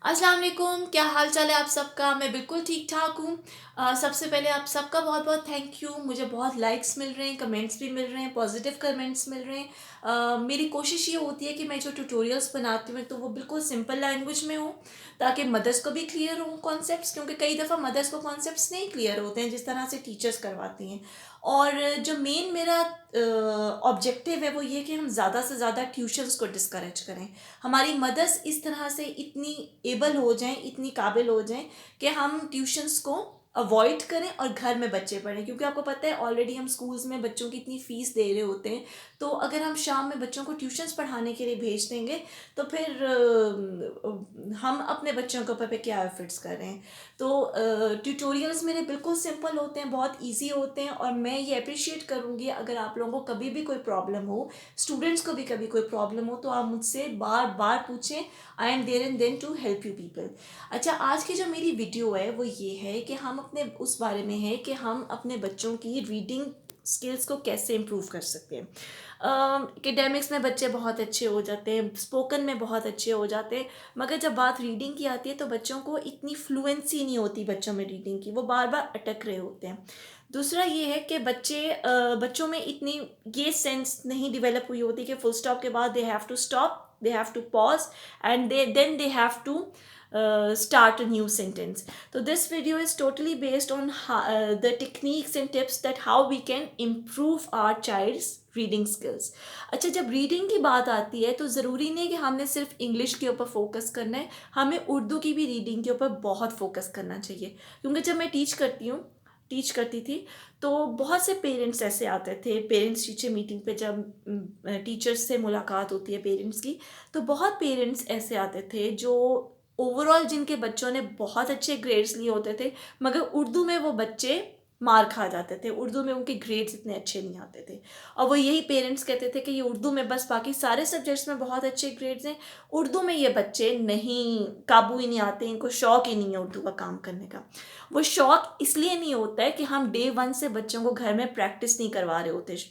अस्सलाम वालेकुम, क्या हाल चाल है आप सबका। मैं बिल्कुल ठीक ठाक हूँ। सबसे पहले आप सबका बहुत बहुत थैंक यू। मुझे बहुत लाइक्स मिल रहे हैं, कमेंट्स भी मिल रहे हैं, पॉजिटिव कमेंट्स मिल रहे हैं। मेरी कोशिश ये होती है कि मैं जो ट्यूटोरियल्स बनाती हूँ तो वो बिल्कुल सिंपल लैंग्वेज में हो, ताकि मदर्स को भी क्लियर हो कॉन्सेप्ट्स, क्योंकि कई दफ़ा मदर्स को कॉन्सेप्ट्स नहीं क्लियर होते हैं जिस तरह से टीचर्स करवाती हैं। और जो मेन मेरा ऑब्जेक्टिव है वो ये कि हम ज़्यादा से ज़्यादा ट्यूशन्स को डिस्करेज करें। हमारी मदर्स इस तरह से इतनी एबल हो जाएं, इतनी काबिल हो जाएं कि हम ट्यूशन्स को अवॉइड करें और घर में बच्चे पढ़ें, क्योंकि आपको पता है ऑलरेडी हम स्कूल्स में बच्चों की इतनी फ़ीस दे रहे होते हैं। तो अगर हम शाम में बच्चों को ट्यूशन्स पढ़ाने के लिए भेज देंगे तो फिर हम अपने बच्चों के ऊपर पे क्या एफर्ट्स कर रहे हैं। तो ट्यूटोरियल्स मेरे बिल्कुल सिंपल होते हैं, बहुत ईजी होते हैं, और मैं ये अप्रिशिएट करूँगी अगर आप लोगों को कभी भी कोई प्रॉब्लम हो, स्टूडेंट्स को भी कभी कोई प्रॉब्लम हो, तो आप मुझसे बार बार पूछें। I am there and then to help you people. अच्छा, आज की जो मेरी वीडियो है वो ये है कि हम अपने उस बारे में है कि हम अपने बच्चों की रीडिंग स्किल्स को कैसे इम्प्रूव कर सकते हैं। एकेडेमिक्स में बच्चे बहुत अच्छे हो जाते हैं, स्पोकन में बहुत अच्छे हो जाते हैं, मगर जब बात रीडिंग की आती है तो बच्चों को इतनी फ्लुएंसी नहीं होती बच्चों में रीडिंग की, वो बार बार अटक रहे होते हैं। दूसरा ये है कि बच्चों में इतनी ये सेंस नहीं डेवलप हुई होती कि फुल स्टॉप के बाद they have to stop, they have to pause, and they have to start a new sentence. So this video is totally based on the techniques and tips that how we can improve our child's reading skills. अच्छा, जब reading की बात आती है तो ज़रूरी नहीं कि हमने सिर्फ इंग्लिश के ऊपर फोकस करना है, हमें उर्दू की भी रीडिंग के ऊपर बहुत फोकस करना चाहिए। क्योंकि जब मैं टीच करती थी तो बहुत से पेरेंट्स ऐसे आते थे, पेरेंट्स टीचर मीटिंग पे जब टीचर्स से मुलाकात होती है पेरेंट्स की, तो बहुत पेरेंट्स ऐसे आते थे जो ओवरऑल जिनके बच्चों ने बहुत अच्छे ग्रेड्स लिए होते थे, मगर उर्दू में वो बच्चे मार खा जाते थे, उर्दू में उनके ग्रेड्स इतने अच्छे नहीं आते थे। और वो यही पेरेंट्स कहते थे कि ये उर्दू में बस बाकी सारे सब्जेक्ट्स में बहुत अच्छे ग्रेड्स हैं, उर्दू में ये बच्चे नहीं, काबू ही नहीं आते, इनको शौक ही नहीं है उर्दू का काम करने का। वो शौक इसलिए नहीं होता है कि हम डे वन से बच्चों को घर में प्रैक्टिस नहीं करवा रहे होते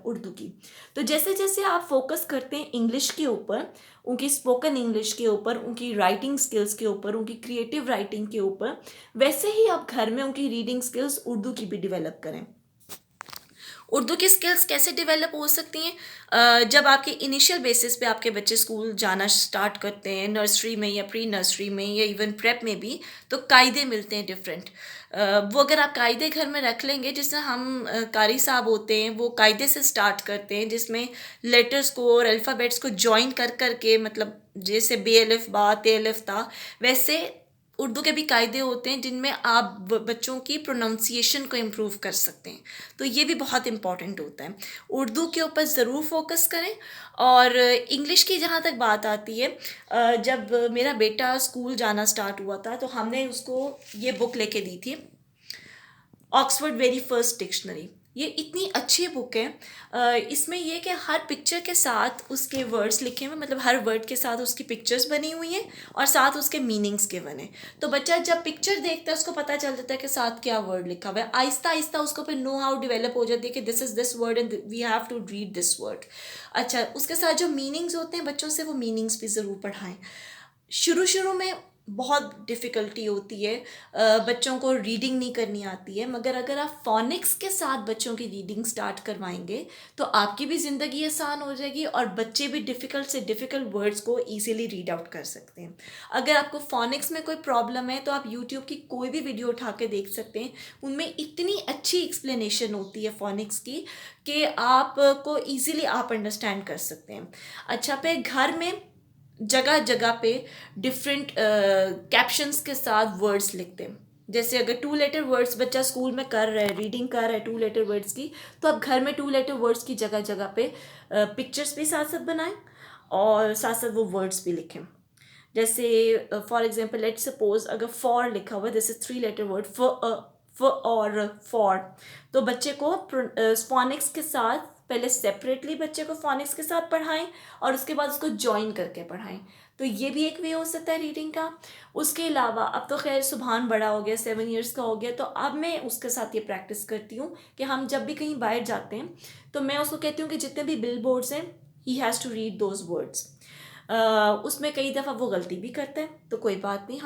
उर्दू की। तो जैसे जैसे आप फोकस करते हैं इंग्लिश के ऊपर, उनकी स्पोकन इंग्लिश के ऊपर, उनकी राइटिंग स्किल्स के ऊपर, उनकी क्रिएटिव राइटिंग के ऊपर, वैसे ही आप घर में उनकी रीडिंग स्किल्स उर्दू की भी डेवलप करें। उर्दू की स्किल्स कैसे डेवलप हो सकती हैं? जब आपके इनिशियल बेसिस पे आपके बच्चे स्कूल जाना स्टार्ट करते हैं, नर्सरी में या प्री नर्सरी में या इवन प्रेप में भी, तो कायदे मिलते हैं डिफरेंट। वो अगर आप कायदे घर में रख लेंगे, जिसमें हम कारी साहब होते हैं वो कायदे से स्टार्ट करते हैं, जिसमें लेटर्स को और अल्फ़ाबेट्स को जॉइन कर कर के, मतलब जैसे बे अलिफ बा ते अलिफ ता, वैसे उर्दू के भी कायदे होते हैं जिनमें आप बच्चों की प्रोनाउंसिएशन को इम्प्रूव कर सकते हैं। तो ये भी बहुत इंपॉर्टेंट होता है। उर्दू के ऊपर ज़रूर फोकस करें। और इंग्लिश की जहाँ तक बात आती है, जब मेरा बेटा स्कूल जाना स्टार्ट हुआ था तो हमने उसको ये बुक लेके दी थी, ऑक्सफोर्ड वेरी फर्स्ट डिक्शनरी। ये इतनी अच्छी बुक है। इसमें ये कि हर पिक्चर के साथ उसके वर्ड्स लिखे हुए, मतलब हर वर्ड के साथ उसकी पिक्चर्स बनी हुई हैं और साथ उसके मीनिंग्स गिवन है। तो बच्चा जब पिक्चर देखता है उसको पता चल जाता है कि साथ क्या वर्ड लिखा हुआ है। आहिस्ता आहिस्ता उसको फिर नो हाउ डेवलप हो जाती है कि this is this word and we have to read this word. अच्छा, उसके साथ जो मीनिंग्स होते हैं बच्चों से वो मीनिंग्स भी ज़रूर पढ़ाएं। शुरू शुरू में बहुत डिफ़िकल्टी होती है, बच्चों को रीडिंग नहीं करनी आती है, मगर अगर आप फ़ोनिक्स के साथ बच्चों की रीडिंग स्टार्ट करवाएंगे तो आपकी भी ज़िंदगी आसान हो जाएगी और बच्चे भी डिफ़िकल्ट से डिफ़िकल्ट वर्ड्स को ईज़िली रीड आउट कर सकते हैं। अगर आपको फ़ोनिक्स में कोई प्रॉब्लम है तो आप यूट्यूब की कोई भी वीडियो उठा के देख सकते हैं, उनमें इतनी अच्छी एक्सप्लेनेशन होती है फ़ोनिक्स की कि आपको ईज़िली आप अंडरस्टैंड कर सकते हैं। अच्छा, फिर घर में जगह जगह पे डिफरेंट कैप्शंस के साथ वर्ड्स लिखते हैं। जैसे अगर टू लेटर वर्ड्स बच्चा स्कूल में कर रहा है, रीडिंग कर रहा है टू लेटर वर्ड्स की, तो आप घर में टू लेटर वर्ड्स की जगह जगह पे पिक्चर्स भी साथ साथ बनाएं और साथ साथ वो वर्ड्स भी लिखें। जैसे फॉर एग्जांपल लेट्स सपोज अगर फॉर लिखा हुआ, this is three letter word और फॉर, तो बच्चे को फोनिक्स के साथ पहले सेपरेटली बच्चे को फोनिक्स के साथ पढ़ाएं और उसके बाद उसको ज्वाइन करके पढ़ाएं। तो ये भी एक वे हो सकता है रीडिंग का। उसके अलावा अब तो खैर सुभान बड़ा हो गया, 7 इयर्स का हो गया, तो अब मैं उसके साथ ये प्रैक्टिस करती हूँ कि हम जब भी कहीं बाहर जाते हैं तो मैं उसको कहती हूँ कि जितने भी बिल बोर्ड्स हैं he has to read those words. उसमें कई दफ़ा वो गलती भी करता है, तो कोई बात नहीं,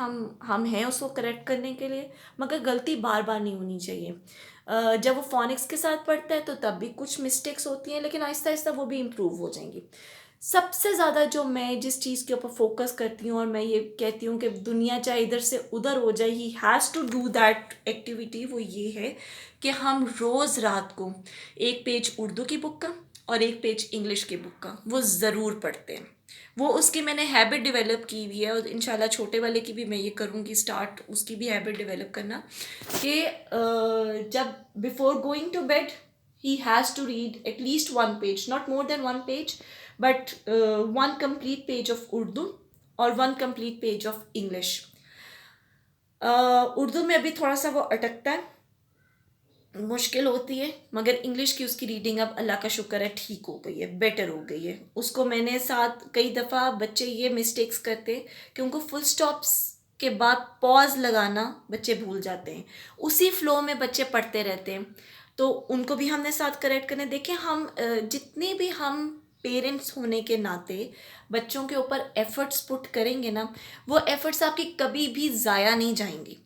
हम हैं उसको करेक्ट करने के लिए, मगर गलती बार बार नहीं होनी चाहिए। जब वो फ़ोनिक्स के साथ पढ़ता है तो तब भी कुछ मिस्टेक्स होती हैं, लेकिन आहिस्ता आहिस्ता वो भी इम्प्रूव हो जाएंगी। सबसे ज़्यादा जो मैं जिस चीज़ के ऊपर फोकस करती हूँ और मैं ये कहती हूँ कि दुनिया चाहे इधर से उधर हो जाए, he has to do that activity, वो ये है कि हम रोज़ रात को एक पेज उर्दू की बुक का और एक पेज इंग्लिश की बुक का वो ज़रूर पढ़ते हैं। वो उसकी मैंने हैबिट डेवलप की हुई है, और इंशाल्लाह छोटे वाले की भी मैं ये करूँगी स्टार्ट, उसकी भी हैबिट डेवलप करना कि जब before going to bed he has to read at least one page, not more than one page, but one complete page of Urdu or one complete page of English. Urdu में अभी थोड़ा सा वो अटकता है, मुश्किल होती है, मगर इंग्लिश की उसकी रीडिंग अब अल्लाह का शुक्र है ठीक हो गई है, बेटर हो गई है। उसको मैंने साथ कई दफ़ा बच्चे ये मिस्टेक्स करते कि उनको फुल स्टॉप्स के बाद पॉज लगाना बच्चे भूल जाते हैं, उसी फ्लो में बच्चे पढ़ते रहते हैं, तो उनको भी हमने साथ करेक्ट करने देखे। हम जितने भी हम पेरेंट्स होने के नाते बच्चों के ऊपर एफ़र्ट्स पुट करेंगे ना, वो एफ़र्ट्स आपकी कभी भी ज़ाया नहीं जाएंगी।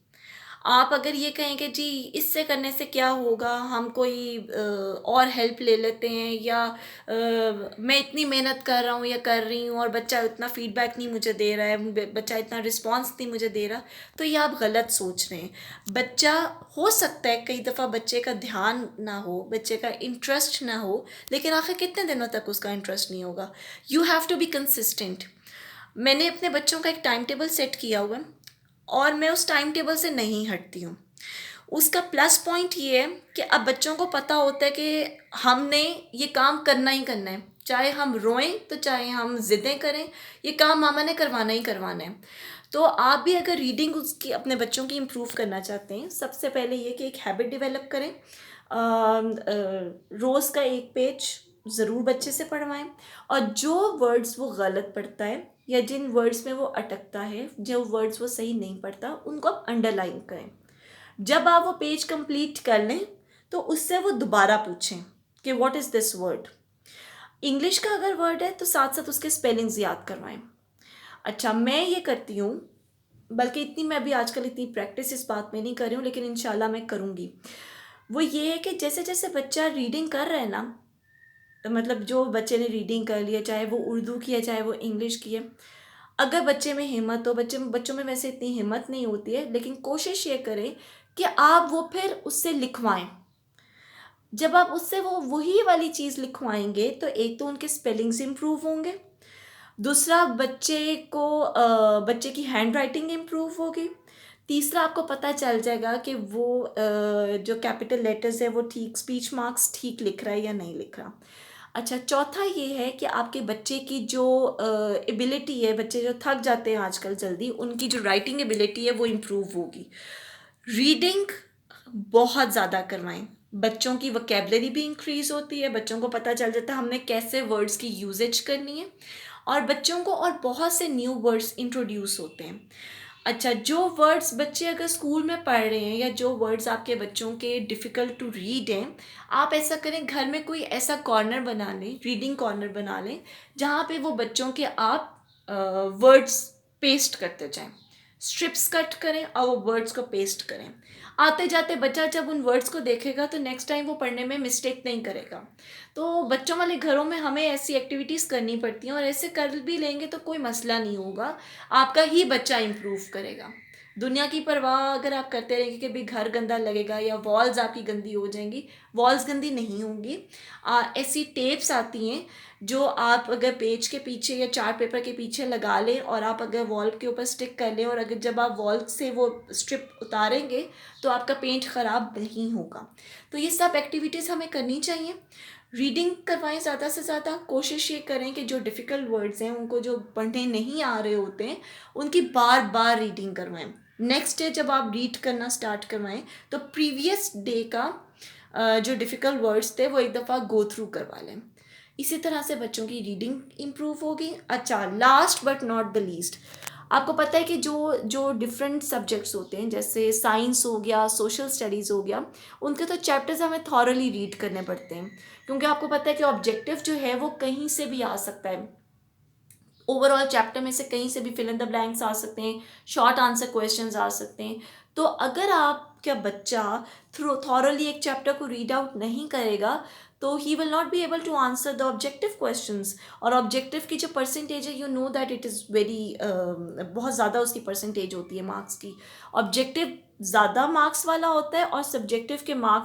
आप अगर ये कहें कि जी इससे करने से क्या होगा, हम कोई और हेल्प ले लेते हैं, या मैं इतनी मेहनत कर रहा हूँ या कर रही हूँ और बच्चा इतना फीडबैक नहीं मुझे दे रहा है, बच्चा इतना रिस्पांस नहीं मुझे दे रहा, तो ये आप गलत सोच रहे हैं। बच्चा, हो सकता है कई दफ़ा बच्चे का ध्यान ना हो, बच्चे का इंटरेस्ट ना हो, लेकिन आखिर कितने दिनों तक उसका इंटरेस्ट नहीं होगा। You have to be consistent. मैंने अपने बच्चों का एक टाइम टेबल सेट किया हुआ है, और मैं उस टाइम टेबल से नहीं हटती हूँ। उसका प्लस पॉइंट ये है कि अब बच्चों को पता होता है कि हमने ये काम करना ही करना है, चाहे हम रोएं तो चाहे हम ज़िद्दें करें, ये काम मामा ने करवाना ही करवाना है। तो आप भी अगर रीडिंग उसकी अपने बच्चों की इम्प्रूव करना चाहते हैं, सबसे पहले ये कि एक हैबिट डेवलप करें। रोज़ का एक पेज ज़रूर बच्चे से पढ़वाएं, और जो वर्ड्स वो गलत पढ़ता है या जिन वर्ड्स में वो अटकता है, जो वर्ड्स वो सही नहीं पढ़ता, उनको आप अंडरलाइन करें। जब आप वो पेज कंप्लीट कर लें तो उससे वो दोबारा पूछें कि what is this word. English का अगर वर्ड है तो साथ साथ उसके स्पेलिंग्स याद करवाएं। अच्छा, मैं ये करती हूँ, बल्कि इतनी मैं भी आजकल इतनी प्रैक्टिस इस बात में नहीं कर रही हूँ, लेकिन इंशाल्लाह मैं करूँगी। वो ये है कि जैसे जैसे बच्चा रीडिंग कर रहा है ना, तो मतलब जो बच्चे ने रीडिंग कर लिया, चाहे वो उर्दू की है चाहे वो इंग्लिश की है, अगर बच्चे में हिम्मत हो, बच्चों में वैसे इतनी हिम्मत नहीं होती है, लेकिन कोशिश ये करें कि आप वो फिर उससे लिखवाएं। जब आप उससे वो वही वाली चीज़ लिखवाएंगे तो एक तो उनके स्पेलिंग्स इम्प्रूव होंगे, दूसरा बच्चे की हैंड राइटिंग इम्प्रूव होगी, तीसरा आपको पता चल जाएगा कि वो जो कैपिटल लेटर्स है वो ठीक, स्पीच मार्क्स ठीक लिख रहा है या नहीं लिख रहा। अच्छा, चौथा ये है कि आपके बच्चे की जो एबिलिटी है, बच्चे जो थक जाते हैं आजकल जल्दी, उनकी जो राइटिंग एबिलिटी है वो इम्प्रूव होगी। रीडिंग बहुत ज़्यादा करवाएं, बच्चों की वोकेबलरी भी इंक्रीज़ होती है, बच्चों को पता चल जाता है हमने कैसे वर्ड्स की यूजेज करनी है, और बच्चों को और बहुत से न्यू वर्ड्स इंट्रोड्यूस होते हैं। अच्छा, जो वर्ड्स बच्चे अगर स्कूल में पढ़ रहे हैं या जो वर्ड्स आपके बच्चों के डिफ़िकल्ट टू रीड हैं, आप ऐसा करें, घर में कोई ऐसा कॉर्नर बना लें, रीडिंग कॉर्नर बना लें, जहाँ पे वो बच्चों के आप वर्ड्स पेस्ट करते जाएं, स्ट्रिप्स कट करें और वो वर्ड्स को पेस्ट करें। आते जाते बच्चा जब उन वर्ड्स को देखेगा तो नेक्स्ट टाइम वो पढ़ने में मिस्टेक नहीं करेगा। तो बच्चों वाले घरों में हमें ऐसी एक्टिविटीज़ करनी पड़ती हैं, और ऐसे कर भी लेंगे तो कोई मसला नहीं होगा, आपका ही बच्चा इम्प्रूव करेगा। दुनिया की परवाह अगर आप करते रहेंगे कि भाई घर गंदा लगेगा या वॉल्स आपकी गंदी हो जाएंगी, वॉल्स गंदी नहीं होंगी। ऐसी टेप्स आती हैं जो आप अगर पेज के पीछे या चार्ट पेपर के पीछे लगा लें, और आप अगर वॉल के ऊपर स्टिक कर लें, और अगर जब आप वॉल से वो स्ट्रिप उतारेंगे तो आपका पेंट ख़राब नहीं होगा। तो ये सब एक्टिविटीज़ हमें करनी चाहिए। रीडिंग करवाएं ज़्यादा से ज़्यादा, कोशिश ये करें कि जो डिफ़िकल्ट वर्ड्स हैं, उनको जो पढ़ने नहीं आ रहे होते हैं, उनकी बार बार रीडिंग करवाएं। नेक्स्ट डे जब आप रीड करना स्टार्ट करवाएं तो प्रीवियस डे का जो डिफ़िकल्ट वर्ड्स थे वो एक दफ़ा गो थ्रू करवा लें। इसी तरह से बच्चों की रीडिंग इम्प्रूव होगी। अच्छा, last but not the least, आपको पता है कि जो जो डिफरेंट सब्जेक्ट्स होते हैं, जैसे साइंस हो गया, सोशल स्टडीज़ हो गया, उनके तो चैप्टर्स हमें थॉरली रीड करने पड़ते हैं, क्योंकि आपको पता है कि ऑब्जेक्टिव जो है वो कहीं से भी आ सकता है। ओवरऑल चैप्टर में से कहीं से भी फिल इन द ब्लैंक्स आ सकते हैं, शॉर्ट आंसर क्वेश्चंस आ सकते हैं। तो अगर आपका बच्चा थॉरली एक चैप्टर को रीड आउट नहीं करेगा तो he will not be able to answer the objective questions. और ऑब्जेक्टिव की जो परसेंटेज है, you know that it is very बहुत ज़्यादा उसकी परसेंटेज होती है मार्क्स की। ऑब्जेक्टिव ज़्यादा मार्क्स वाला होता है और सब्जेक्टिव के मार्क्स